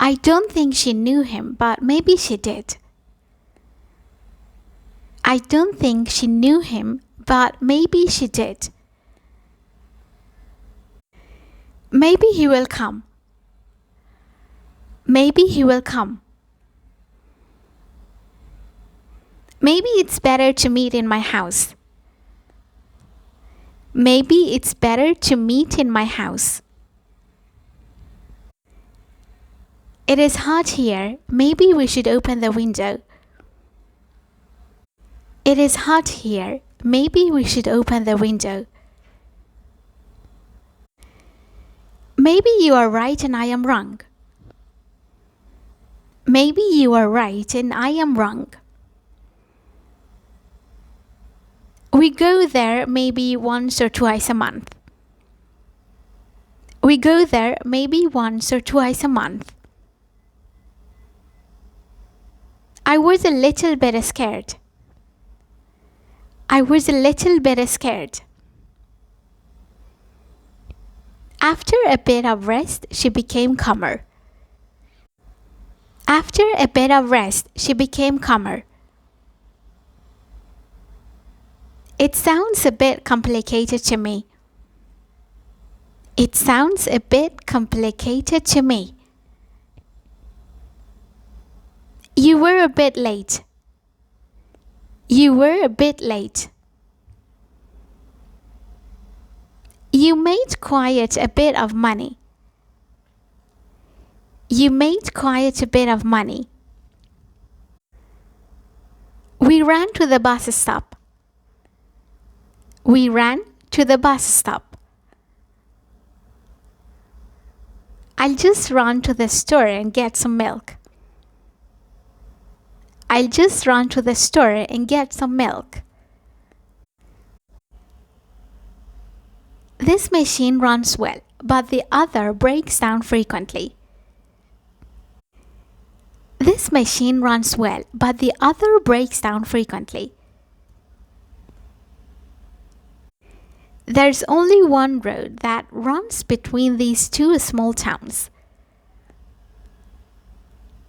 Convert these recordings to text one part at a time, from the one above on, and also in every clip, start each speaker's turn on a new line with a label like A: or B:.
A: I don't think she knew him, but maybe she did. I don't think she knew him, but maybe she did. Maybe he will come. Maybe he will come. Maybe it's better to meet in my house. Maybe it's better to meet in my house. It is hot here. Maybe we should open the window. It is hot here. Maybe we should open the window. Maybe you are right and I am wrong. Maybe you are right and I am wrong. We go there maybe once or twice a month. We go there maybe once or twice a month. I was a little bit scared. I was a little bit scared. After a bit of rest, she became calmer. After a bit of rest, she became calmer. It sounds a bit complicated to me. It sounds a bit complicated to me. You were a bit late. You were a bit late. You made quite a bit of money. You made quite a bit of money. We ran to the bus stop. We ran to the bus stop. I'll just run to the store and get some milk. I'll just run to the store and get some milk. This machine runs well, but the other breaks down frequently. This machine runs well, but the other breaks down frequently. There's only one road that runs between these two small towns.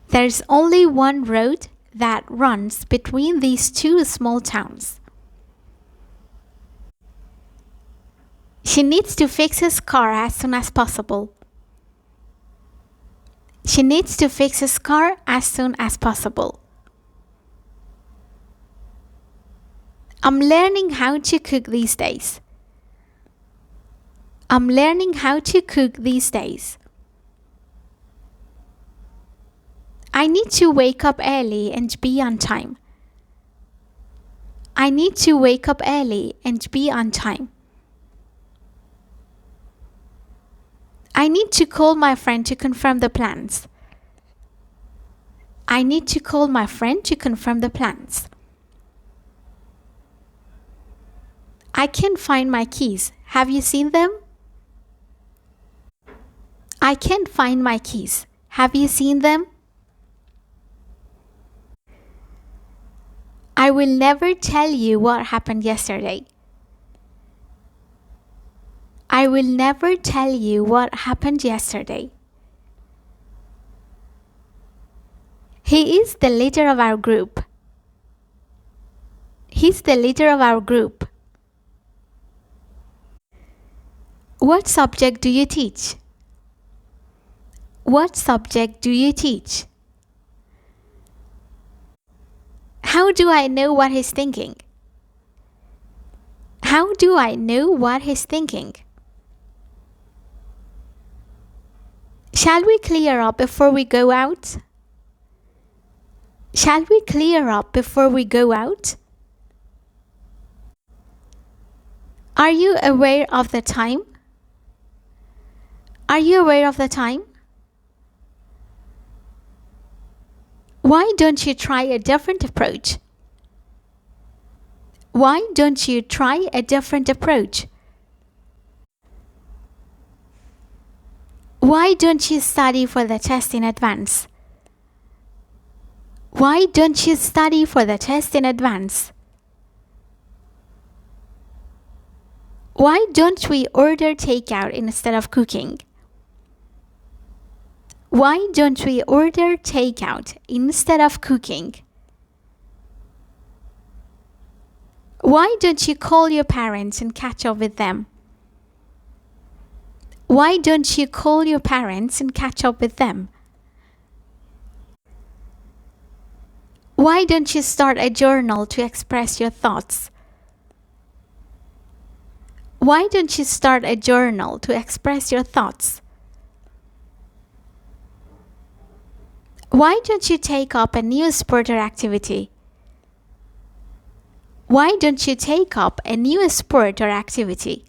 A: There's only one road that runs between these two small towns. She needs to fix his car as soon as possible. She needs to fix his car as soon as possible. I'm learning how to cook these days. I'm learning how to cook these days. I need to wake up early and be on time. I need to wake up early and be on time. I need to call my friend to confirm the plans. I need to call my friend to confirm the plans. I can't find my keys. Have you seen them? I can't find my keys. Have you seen them? I will never tell you what happened yesterday. I will never tell you what happened yesterday. He is the leader of our group. He's the leader of our group. What subject do you teach? What subject do you teach? How do I know what he's thinking? How do I know what he's thinking? Shall we clear up before we go out? Shall we clear up before we go out? Are you aware of the time? Are you aware of the time? Why don't you try a different approach? Why don't you try a different approach? Why don't you study for the test in advance? Why don't you study for the test in advance? Why don't we order takeout instead of cooking? Why don't we order takeout instead of cooking? Why don't you call your parents and catch up with them? Why don't you call your parents and catch up with them? Why don't you start a journal to express your thoughts? Why don't you start a journal to express your thoughts? Why don't you take up a new sport or activity? Why don't you take up a new sport or activity?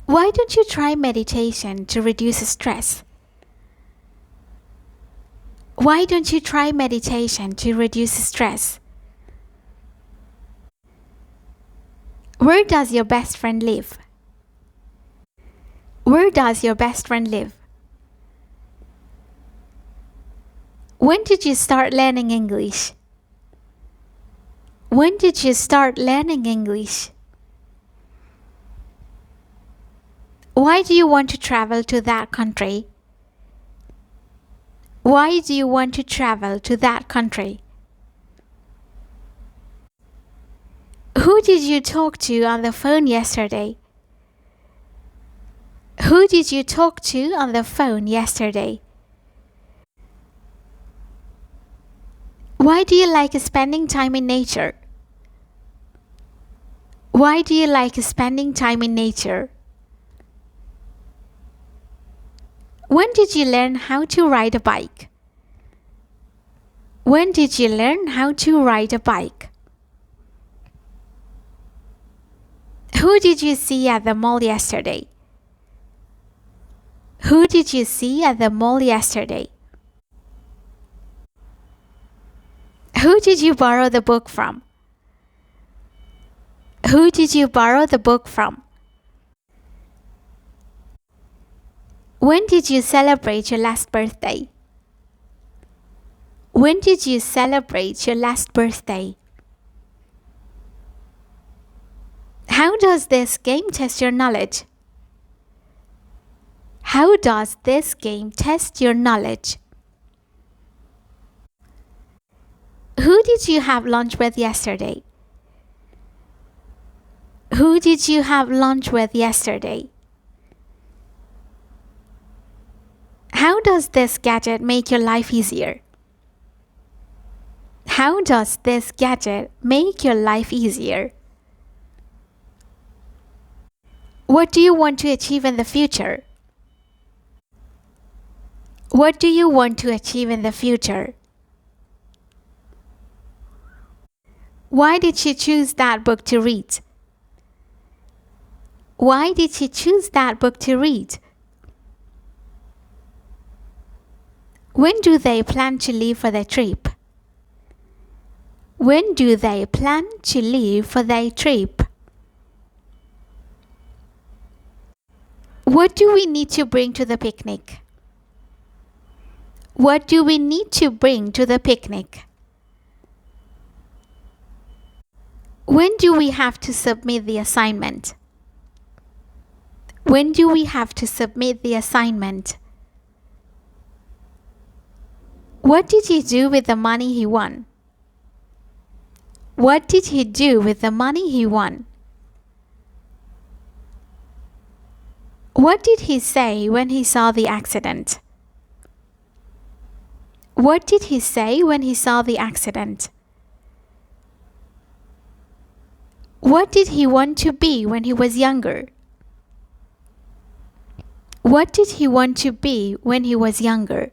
A: Why don't you try meditation to reduce stress? Why don't you try meditation to reduce stress? Where does your best friend live? Where does your best friend live? When did you start learning English? When did you start learning English? Why do you want to travel to that country? Why do you want to travel to that country? Who did you talk to on the phone yesterday? Who did you talk to on the phone yesterday? Why do you like spending time in nature? Why do you like spending time in nature? When did you learn how to ride a bike? When did you learn how to ride a bike? Who did you see at the mall yesterday? Who did you see at the mall yesterday? Who did you borrow the book from? Who did you borrow the book from? When did you celebrate your last birthday? When did you celebrate your last birthday? How does this game test your knowledge? How does this game test your knowledge? Who did you have lunch with yesterday? Who did you have lunch with yesterday? How does this gadget make your life easier? How does this gadget make your life easier? What do you want to achieve in the future? What do you want to achieve in the future? Why did she choose that book to read? Why did she choose that book to read? When do they plan to leave for their trip? When do they plan to leave for their trip? What do we need to bring to the picnic? What do we need to bring to the picnic? When do we have to submit the assignment? When do we have to submit the assignment? What did he do with the money he won? What did he do with the money he won? What did he say when he saw the accident? What did he say when he saw the accident? What did he want to be when he was younger? What did he want to be when he was younger?